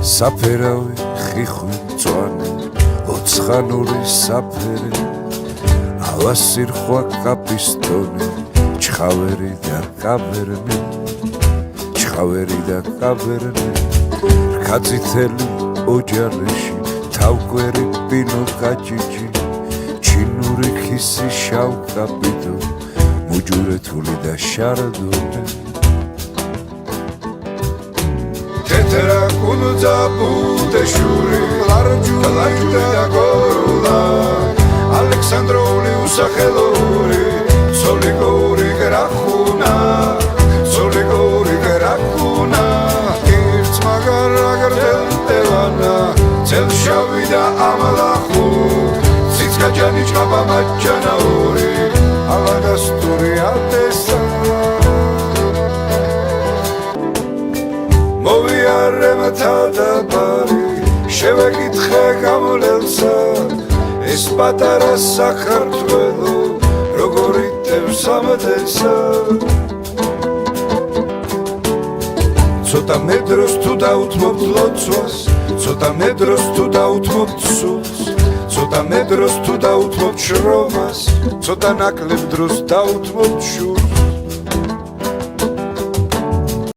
საფერავი ხიხვი მწვანე ოცხანური საფერე ავასირხვა კაპისტონე ჩხავერი და კაბერნე რქაწითელი ოჯარეში თავკვერი პინო გაჭიჭი ჩინური ხისი შავ კაპიტო მუჯურეთული და შარდონე თეთრა კუნძა ბუდეშური ლარჯული და გორულა ალექსანდრული უსახელური სოლიგორი გრახუნა ერთმაგარა გრდელტევანა ცელშავი და ამალახუ ციცკაჯანი ჭყაპა მაჯანაური ალაგასტური ალტესა მოვიარე მათადაბარი შევეკითხე გამოლელსა ეს პატარა საქართველო როგორ იტევს ამადესა ცოტა მეტროს თუ დაუთმობთ ლოცვას ცოტა მეტროს თუ დაუთმობთ სულს ცოტა მეტროს თუ დაუთმობთ შრომას ცოტა ნაკლებ დროს დაუთმობთ შურს